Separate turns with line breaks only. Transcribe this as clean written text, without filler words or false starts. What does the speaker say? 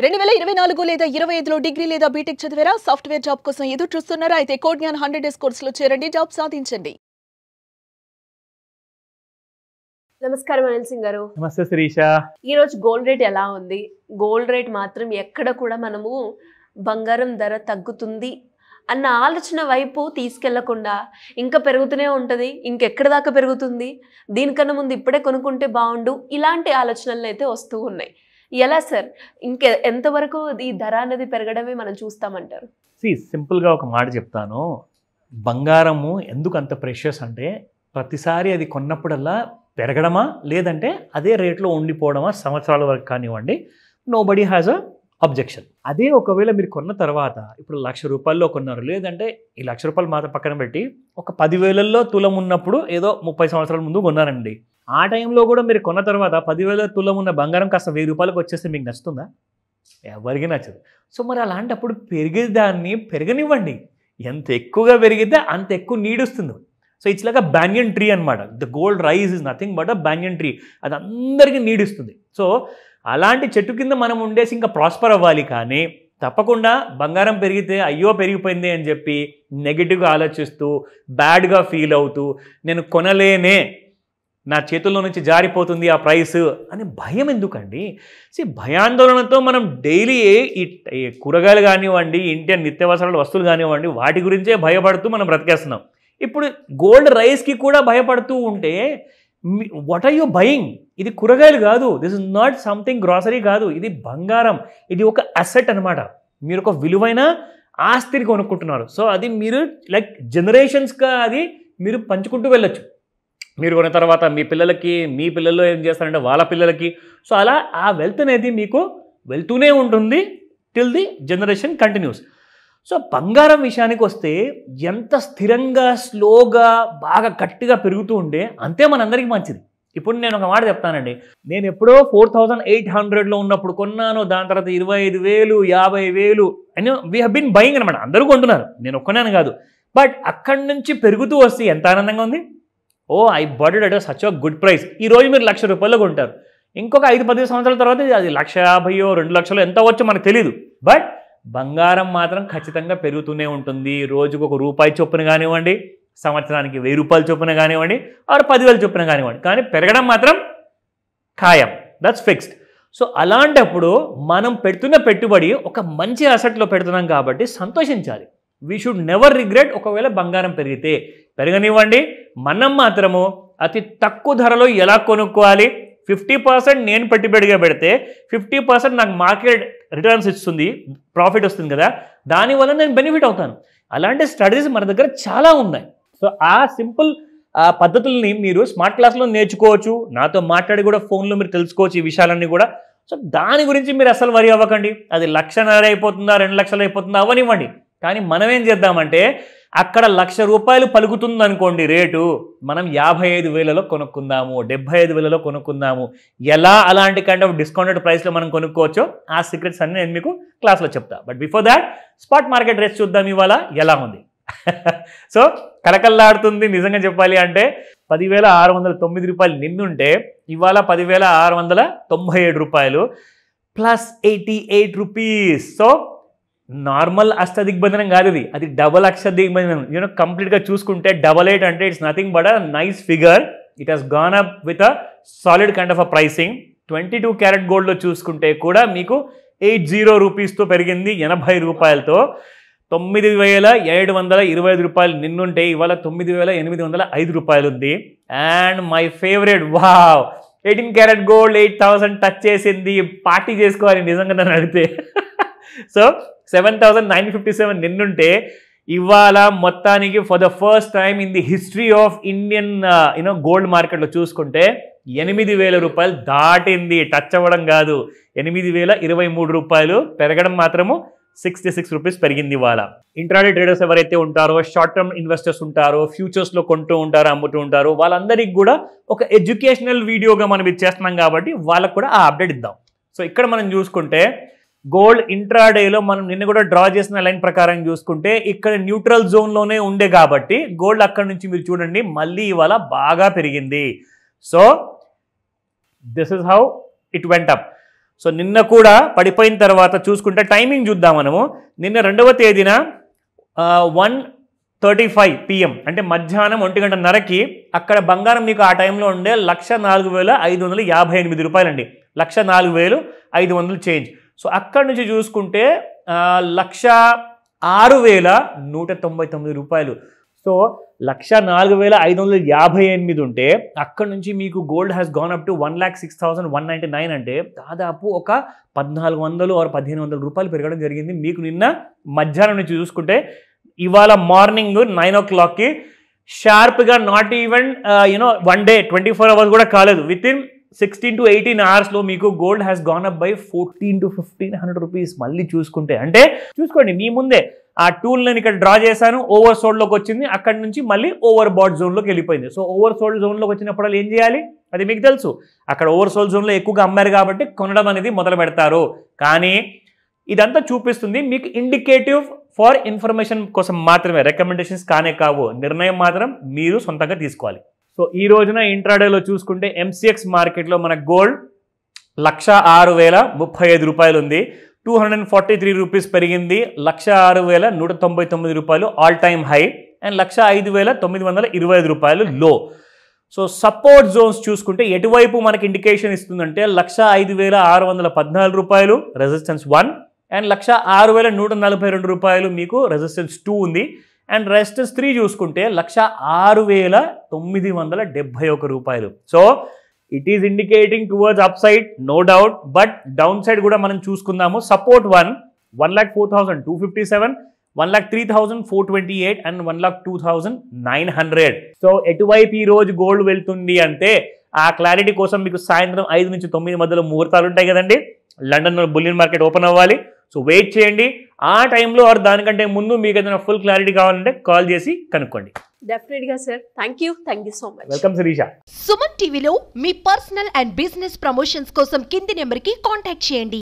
2024 లేదా 25లో డిగ్రీ లేదా బీటెక్ చదివారా? సాఫ్ట్వేర్ జాబ్ కోసం ఎదురు చూస్తున్నారా? అయితే కోడ్ జ్ఞాన్ 100 డేస్ కోర్సులో చేరండి, జాబ్ సాధించండి.
నమస్కారం అనిల్ సింగ్ గారు.
నమస్తే శిరీష.
ఈ రోజు గోల్డ్ రేట్ ఎలా ఉంది? గోల్డ్ రేట్ మాత్రం ఎక్కడ కూడా మనము బంగారం ధర తగ్గుతుంది అన్న ఆలోచన వైపు తీసుకెళ్లకుండా ఇంకా పెరుగుతూనే ఉంటుంది, ఇంకెక్కడ దాకా పెరుగుతుంది, దీనికన్నా ముందు ఇప్పుడే కొనుక్కుంటే బాగుండు, ఇలాంటి ఆలోచనలు అయితే వస్తూ ఉన్నాయి. ఎలా సార్, ఎంతవరకు ఈ ధర అనేది పెరగడమే మనం చూస్తామంటారు?
సింపుల్గా ఒక మాట చెప్తాను. బంగారము ఎందుకు అంత ప్రెషియస్ అంటే ప్రతిసారి అది కొన్నప్పుడల్లా పెరగడమా లేదంటే అదే రేట్లో ఉండిపోవడమా సంవత్సరాల వరకు కానివ్వండి, నోబడీ హ్యాజ్ అ అబ్జెక్షన్. అదే ఒకవేళ మీరు కొన్న తర్వాత ఇప్పుడు ₹1,00,000 కొన్నారు, లేదంటే ఈ ₹1,00,000 మాత్రం పక్కన పెట్టి ఒక 10,000లో తులం ఉన్నప్పుడు ఏదో 30 సంవత్సరాల ముందు కొన్నారండి. ఆ టైంలో కూడా మీరు కొన్న తర్వాత 10,000 తులం ఉన్న బంగారం కాస్త ₹1,000 వచ్చేస్తే మీకు నచ్చుతుందా? ఎవరికి నచ్చదు. సో మరి అలాంటప్పుడు పెరిగేదాన్ని పెరగనివ్వండి. ఎంత ఎక్కువగా పెరిగితే అంత ఎక్కువ నీడ్ వస్తుంది. So it's like a banyan tree అనమాట. The gold rise is nothing but a banyan tree. అది అందరికీ నీడ్ ఇస్తుంది. సో అలాంటి చెట్టు కింద మనం ఉండేసి ఇంకా ప్రాస్పర్ అవ్వాలి. కానీ తప్పకుండా బంగారం పెరిగితే అయ్యో పెరిగిపోయింది అని చెప్పి నెగిటివ్గా ఆలోచిస్తూ బ్యాడ్గా ఫీల్ అవుతూ నేను కొనలేనే, నా చేతుల్లో నుంచి జారిపోతుంది ఆ ప్రైస్ అని భయం ఎందుకండి? భయాందోళనతో మనం డైలీ ఈ కూరగాయలు కానివ్వండి, ఇంటి నిత్యావసరాల వస్తువులు కానివ్వండి, వాటి గురించే భయపడుతూ మనం బ్రతికేస్తున్నాం. ఇప్పుడు గోల్డ్ రైస్కి కూడా భయపడుతూ ఉంటే వాట్ ఆర్ యూ బయింగ్? ఇది కూరగాయలు కాదు, this is not something grocery కాదు, ఇది బంగారం. ఇది ఒక అసెట్ అనమాట. మీరు ఒక విలువైన ఆస్తిని కొనుక్కుంటున్నారు. సో అది మీరు లైక్ జనరేషన్స్గా అది మీరు పంచుకుంటూ వెళ్ళొచ్చు. మీరు కొన్న తర్వాత మీ పిల్లలకి, మీ పిల్లల్లో ఏం చేస్తారంటే వాళ్ళ పిల్లలకి. సో అలా ఆ వెల్త్ అనేది మీకు వెళ్తూనే ఉంటుంది till the generation continuous. So బంగారం విషయానికి వస్తే ఎంత స్థిరంగా స్లోగా బాగా గట్టిగా పెరుగుతూ ఉంటే అంతే మనందరికీ మంచిది. ఇప్పుడు నేను ఒక మాట చెప్తానండి. నేను ఎప్పుడో 4,800లో ఉన్నప్పుడు కొన్నాను, దాని తర్వాత 25,000, 50,000 అని వీ హ్యావ్ బీన్ బయింగ్ అనమాట. అందరూ కొంటున్నారు, నేను ఒక్కనాను కాదు. బట్ అక్కడి నుంచి పెరుగుతూ వస్తే ఎంత ఆనందంగా ఉంది. Oh I bought it at such a good price. ఈరోజు మీరు ₹1,00,000 కొంటారు, ఇంకొక 5-10 సంవత్సరాల తర్వాత అది 1,50,000, 2,00,000 ఎంత వచ్చో మనకు తెలియదు. బట్ బంగారం మాత్రం ఖచ్చితంగా పెరుగుతూనే ఉంటుంది. రోజుకు ₹1 చొప్పున కానివ్వండి, సంవత్సరానికి ₹1,000 చొప్పున కానివ్వండి, ఆరు 10,000 చొప్పున కానివ్వండి, కానీ పెరగడం మాత్రం ఖాయం. That's fixed. సో అలాంటప్పుడు మనం పెడుతున్న పెట్టుబడి ఒక మంచి అసెట్లో పెడుతున్నాం కాబట్టి సంతోషించాలి. We should never regret. ఒకవేళ బంగారం పెరిగితే పెరగనివ్వండి. మనం మాత్రము అతి తక్కువ ధరలో ఎలా కొనుక్కోవాలి, 50% నేను పెట్టుబడిగా పెడితే 50% నాకు మార్కెట్ రిటర్న్స్ ఇస్తుంది, ప్రాఫిట్ వస్తుంది కదా, దానివల్ల నేను బెనిఫిట్ అవుతాను. అలాంటి స్టడీస్ మన దగ్గర చాలా ఉన్నాయి. సో ఆ సింపుల్ పద్ధతుల్ని మీరు స్మార్ట్ క్లాస్లో నేర్చుకోవచ్చు. నాతో మాట్లాడి కూడా ఫోన్లో మీరు తెలుసుకోవచ్చు ఈ విషయాలన్నీ కూడా. సో దాని గురించి మీరు అసలు వరి అవ్వకండి. అది ₹1,00,000 అయిపోతుందా, 2,00,000 అయిపోతుందా అవనివ్వండి. కానీ మనం ఏం చేద్దామంటే అక్కడ ₹1,00,000 పలుకుతుంది అనుకోండి రేటు, మనం 55,000లో కొనుక్కుందాము, 75,000లో కొనుక్కుందాము. ఎలా అలాంటి కైండ్ ఆఫ్ డిస్కౌంటెడ్ ప్రైస్లో మనం కొనుక్కోవచ్చో ఆ సీక్రెట్స్ అన్ని నేను మీకు క్లాస్లో చెప్తా. But before that spot market rates చూద్దాం ఇవాళ ఎలా ఉంది. సో కలకల్లాడుతుంది నిజంగా చెప్పాలి అంటే. ₹10,609 నిన్నుంటే ఇవాళ ₹10,697 ప్లస్ ₹88. సో నార్మల్ అష్టదిగ్బంధనం కాదు ఇది, అది డబల్ అష్టదిగ్బంధనం. కంప్లీట్గా చూసుకుంటే 88 అంటే it's nothing but a nice figure. It has gone up with a solid kind of a pricing. 22 carrot గోల్డ్లో చూసుకుంటే కూడా మీకు ₹80తో పెరిగింది, ₹80తో. ₹9,725 నిన్నుంటే ఇవాళ ₹9,805 ఉంది. And my favourite, wow, 18 carat gold 8,000 touch చేసింది. పార్టీ చేసుకోవాలి నిజంగా నన్ను అడిగితే. సో 7,957 నిన్నుంటే ఇవాళ మొత్తానికి for the first time in the history of Indian gold మార్కెట్లో చూసుకుంటే ₹8,000 దాటింది. టచ్ అవ్వడం కాదు, ₹8,023 పెరగడం మాత్రము ₹66 పెరిగింది ఇవాళ. ఇంట్రాడే ట్రేడర్స్ ఎవరైతే ఉంటారో, షార్ట్ టర్మ్ ఇన్వెస్టర్స్ ఉంటారో, ఫ్యూచర్స్లో కొంటూ ఉంటారో, అమ్ముతూ ఉంటారో, వాళ్ళందరికీ కూడా ఒక ఎడ్యుకేషనల్ వీడియోగా మనం ఇది చేస్తున్నాం కాబట్టి వాళ్ళకు కూడా ఆ అప్డేట్ ఇద్దాం. సో ఇక్కడ మనం చూసుకుంటే గోల్డ్ ఇంట్రాడేలో మనం నిన్న కూడా డ్రా చేసిన లైన్ ప్రకారం చూసుకుంటే ఇక్కడ న్యూట్రల్ జోన్లోనే ఉండే కాబట్టి గోల్డ్ అక్కడ నుంచి మీరు చూడండి మళ్ళీ ఇవాళ బాగా పెరిగింది. So this is how it went up. So నిన్న కూడా పడిపోయిన తర్వాత చూసుకుంటే టైమింగ్ చూద్దాం మనము. నిన్న 2వ తేదీన 1:35 PM అంటే మధ్యాహ్నం 1:30కి అక్కడ బంగారం మీకు ఆ టైంలో ఉండే 1,04,558 రూపాయలండి. 1,04,500 చేంజ్. సో అక్కడి నుంచి చూసుకుంటే 1,06,199 రూపాయలు. సో 1,04,558 ఉంటే అక్కడ నుంచి మీకు gold has gone up to 1,06,199 అంటే దాదాపు ఒక 1,400 or 1,500 రూపాయలు పెరగడం జరిగింది మీకు నిన్న మధ్యాహ్నం నుంచి చూసుకుంటే. ఇవాళ మార్నింగ్ 9 o'clockకి షార్ప్గా నాట్ ఈవెన్ 1 day 24 hours కూడా కాలేదు, విత్ ఇన్ 16 to 18 hours మీకు gold has gone up by 1400 to 1,500 rupees. మళ్ళీ చూసుకుంటే అంటే చూసుకోండి మీ ముందే ఆ టూల్ నేను ఇక్కడ డ్రా చేశాను, ఓవర్ సోల్డ్లోకి వచ్చింది, అక్కడి నుంచి మళ్ళీ ఓవర్ బాట్ జోన్లోకి వెళ్ళిపోయింది. సో ఓవర్ సోల్డ్ జోన్లోకి వచ్చినప్పుడు ఏం చేయాలి అది మీకు తెలుసు. అక్కడ ఓవర్ సోల్డ్ జోన్లో ఎక్కువగా అమ్మారు కాబట్టి కొనడం అనేది మొదలు పెడతారు. కానీ ఇదంతా చూపిస్తుంది మీకు ఇండికేటివ్ ఫర్ ఇన్ఫర్మేషన్ కోసం మాత్రమే, రికమెండేషన్స్ కానే కావు. నిర్ణయం మాత్రం మీరు సొంతంగా తీసుకోవాలి. సో ఈ రోజున ఇంట్రాడేలో చూసుకుంటే MCX మార్కెట్లో మన గోల్డ్ 106,035 రూపాయలు ఉంది. 243 రూపీస్ పెరిగింది. 106,199 రూపాయలు ఆల్ టైమ్ హై అండ్ 105,925 రూపాయలు లో. సో సపోర్ట్ జోన్స్ చూసుకుంటే ఎటువైపు మనకి ఇండికేషన్ ఇస్తుందంటే 105,614 రూపాయలు రెసిస్టెన్స్ 1 అండ్ 106,142 రూపాయలు మీకు రెసిస్టెన్స్ 2 ఉంది. అండ్ రెసిస్టెన్స్ 3 చూసుకుంటే 106,971 రూపాయలు. So it is indicating towards upside no doubt, but downside కూడా మనం చూసుకుందాము. Support 1,04,257, 1,03,428 and 1,02,900. సో ఎటువైపు ఈ రోజు గోల్డ్ వెళ్తుంది అంటే ఆ క్లారిటీ కోసం మీకు సాయంత్రం 5 నుంచి 9 మధ్యలో ముహూర్తాలు ఉంటాయి కదండి. లండన్ బులియన్ మార్కెట్ ఓపెన్ అవ్వాలి. సో వెయిట్ చేయండి. ఆ టైంలో ఆర్ దానికంటే ముందు మీకు ఏదైనా ఫుల్ క్లారిటీ కావాలంటే కాల్ చేసి కనుక్కోండి.
డెఫినెట్గా sir. Thank you so much.
Welcome Shirisha.
Suman టీవీలో మీ పర్సనల్ అండ్ బిజినెస్ ప్రమోషన్స్ కోసం కింది నెంబర్కి కాంటాక్ట్ చేయండి.